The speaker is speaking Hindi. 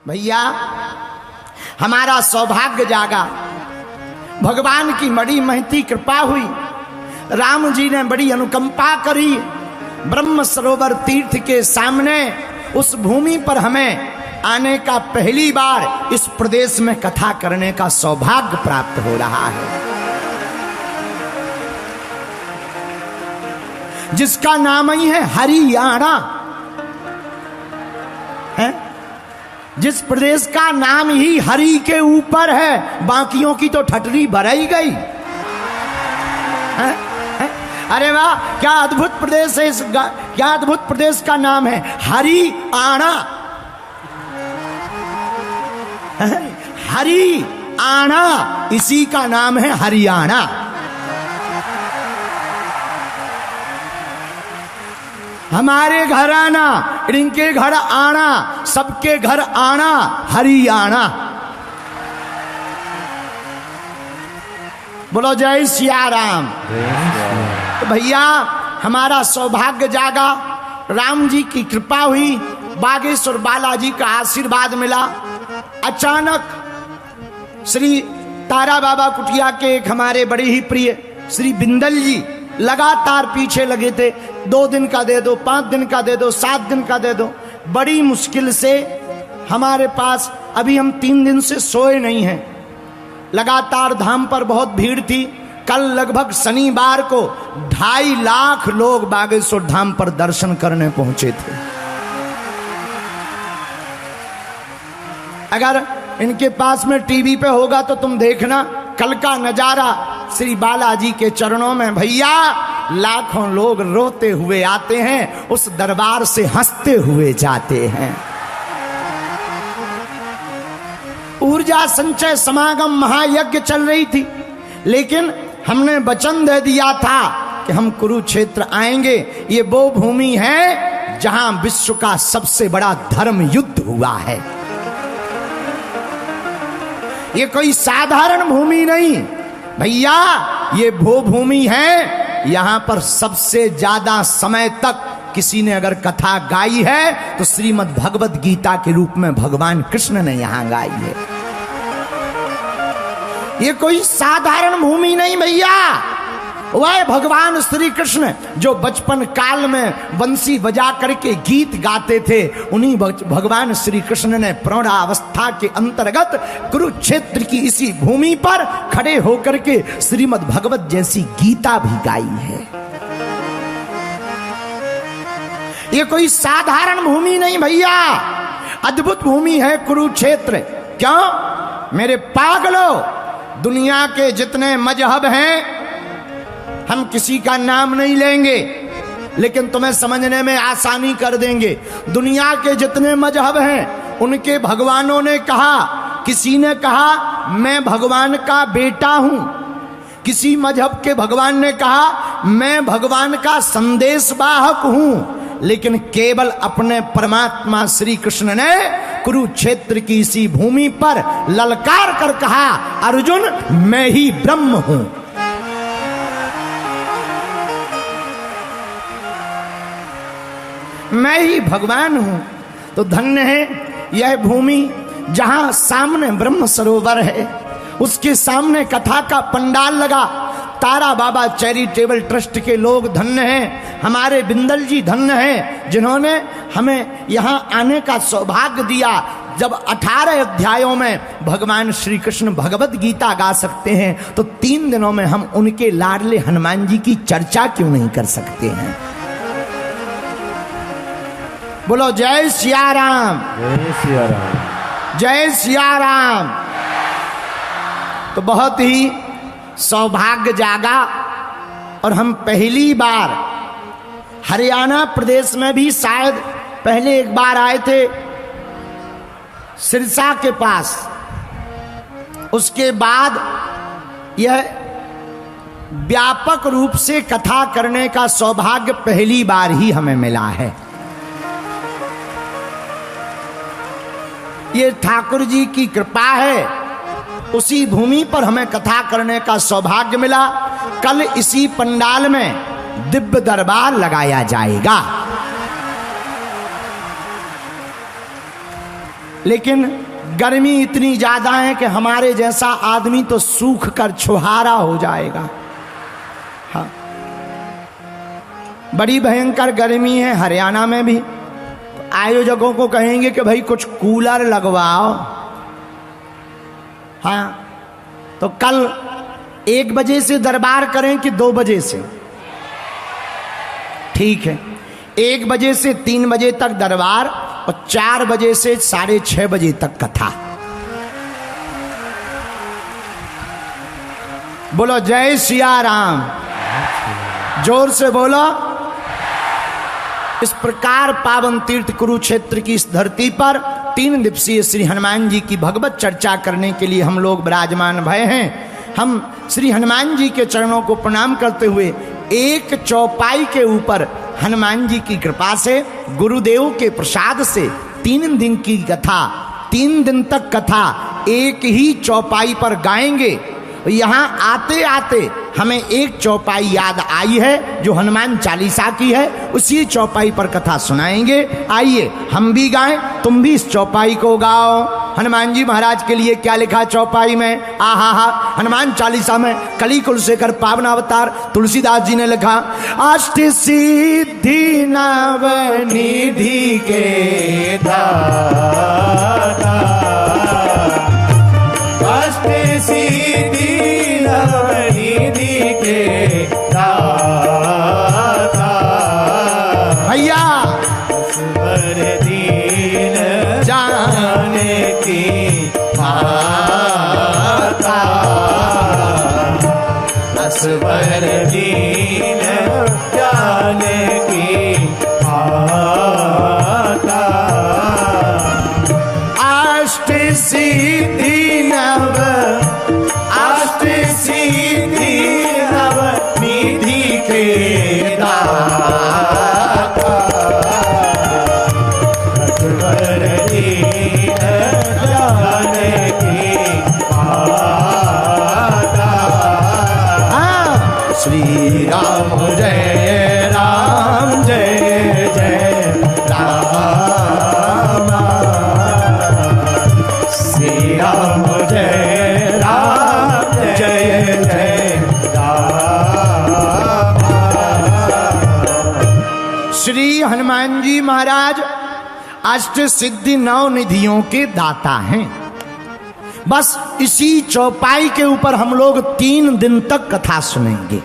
भैया हमारा सौभाग्य जागा, भगवान की बड़ी महती कृपा हुई, राम जी ने बड़ी अनुकंपा करी, ब्रह्म सरोवर तीर्थ के सामने उस भूमि पर हमें आने का पहली बार इस प्रदेश में कथा करने का सौभाग्य प्राप्त हो रहा है, जिसका नाम ही है हरियाणा है। जिस प्रदेश का नाम ही हरि के ऊपर है, बाकियों की तो ठटरी भराई गई है? अरे वाह, क्या अद्भुत प्रदेश है, क्या अद्भुत प्रदेश का नाम है हरियाणा। हरियाणा, इसी का नाम है हरियाणा। हमारे घर आना, इनके घर आना, सबके घर आना, हरियाणा। बोलो जय सिया राम। तो भैया हमारा सौभाग्य जागा, राम जी की कृपा हुई, बागेश्वर बालाजी का आशीर्वाद मिला। अचानक श्री तारा बाबा कुटिया के एक हमारे बड़े ही प्रिय श्री बिंदल जी लगातार पीछे लगे थे, 2 दिन का दे दो, 5 दिन का दे दो, 7 दिन का दे दो। बड़ी मुश्किल से हमारे पास, अभी हम 3 दिन से सोए नहीं हैं, लगातार धाम पर बहुत भीड़ थी। कल लगभग शनिवार को 2.5 लाख लोग बागेश्वर धाम पर दर्शन करने पहुंचे थे। अगर इनके पास में टीवी पे होगा तो तुम देखना कल का नजारा श्री बालाजी के चरणों में। भैया लाखों लोग रोते हुए आते हैं, उस दरबार से हंसते हुए जाते हैं। ऊर्जा संचय समागम महायज्ञ चल रही थी, लेकिन हमने वचन दे दिया था कि हम कुरुक्षेत्र आएंगे। ये वो भूमि है जहां विश्व का सबसे बड़ा धर्म युद्ध हुआ है। ये कोई साधारण भूमि नहीं भैया, ये वो भूमि है, यहां पर सबसे ज्यादा समय तक किसी ने अगर कथा गाई है तो श्रीमद् भगवत गीता के रूप में भगवान कृष्ण ने यहां गाई है। ये कोई साधारण भूमि नहीं भैया, वह भगवान श्री कृष्ण जो बचपन काल में बंसी बजा करके गीत गाते थे, उन्हीं भगवान श्री कृष्ण ने प्रौढ़ावस्था के अंतर्गत कुरुक्षेत्र की इसी भूमि पर खड़े होकर के श्रीमद् भगवत जैसी गीता भी गाई है। ये कोई साधारण भूमि नहीं भैया, अद्भुत भूमि है कुरुक्षेत्र। क्यों मेरे पागलों, दुनिया के जितने मजहब हैं, हम किसी का नाम नहीं लेंगे लेकिन तुम्हें समझने में आसानी कर देंगे। दुनिया के जितने मजहब हैं उनके भगवानों ने कहा, किसी ने कहा मैं भगवान का बेटा हूं, किसी मजहब के भगवान ने कहा मैं भगवान का संदेशवाहक हूं, लेकिन केवल अपने परमात्मा श्री कृष्ण ने कुरुक्षेत्र की इसी भूमि पर ललकार कर कहा, अर्जुन मैं ही ब्रह्म हूं। मैं ही भगवान हूं। तो धन्य है यह भूमि जहां सामने ब्रह्म सरोवर है, उसके सामने कथा का पंडाल लगा। तारा बाबा चैरिटेबल ट्रस्ट के लोग धन्य हैं, हमारे बिंदल जी धन्य हैं, जिन्होंने हमें यहां आने का सौभाग्य दिया। जब 18 अध्यायों में भगवान श्री कृष्ण भगवत गीता गा सकते हैं तो 3 दिनों में हम उनके लाडले हनुमान जी की चर्चा क्यों नहीं कर सकते हैं। बोलो जय सिया राम। जय सिया राम। जय सिया राम। तो बहुत ही सौभाग्य जागा और हम पहली बार हरियाणा प्रदेश में भी शायद पहले एक बार आए थे सिरसा के पास, उसके बाद यह व्यापक रूप से कथा करने का सौभाग्य पहली बार ही हमें मिला है। ये ठाकुर जी की कृपा है, उसी भूमि पर हमें कथा करने का सौभाग्य मिला। कल इसी पंडाल में दिव्य दरबार लगाया जाएगा। लेकिन गर्मी इतनी ज्यादा है कि हमारे जैसा आदमी तो सूख कर छुहारा हो जाएगा। हाँ, बड़ी भयंकर गर्मी है हरियाणा में भी। आयोजकों को कहेंगे कि भाई कुछ कूलर लगवाओ। हाँ, तो कल 1 बजे से दरबार करें कि 2 बजे से? ठीक है, 1 बजे से 3 बजे तक दरबार और 4 बजे से 6:30 बजे तक कथा। बोलो जय सिया राम, जोर से बोलो। इस प्रकार पावन तीर्थ कुरुक्षेत्र की इस धरती पर 3 दिवसीय श्री हनुमान जी की भगवत चर्चा करने के लिए हम लोग विराजमान भय हैं। हम श्री हनुमान जी के चरणों को प्रणाम करते हुए एक चौपाई के ऊपर हनुमान जी की कृपा से, गुरुदेव के प्रसाद से 3 दिन की कथा, 3 दिन तक कथा एक ही चौपाई पर गाएंगे। यहाँ आते आते हमें एक चौपाई याद आई है जो हनुमान चालीसा की है, उसी चौपाई पर कथा सुनाएंगे। आइए हम भी गाएं, तुम भी इस चौपाई को गाओ। हनुमान जी महाराज के लिए क्या लिखा चौपाई में? आहा हा, हनुमान चालीसा में कली कुलशेखर पावन अवतार तुलसीदास जी ने लिखा, अष्ट सिद्धि नवनिधि के दाता, अष्ट सिद्धि नवनिधि के दाता, भैया असवर दीन जाने की माता, असवर दीन जाने की माता, अष्ट सिद्धि नव, अष्ट सिद्धि नव निधि के दाता, असवर दीन जाने की माता। श्री राम जय राम, जय जय राम, श्री राम जय राम, जय जय राम। श्री हनुमान जी महाराज अष्ट सिद्धि 9 निधियों के दाता हैं। बस इसी चौपाई के ऊपर हम लोग 3 दिन तक कथा सुनेंगे।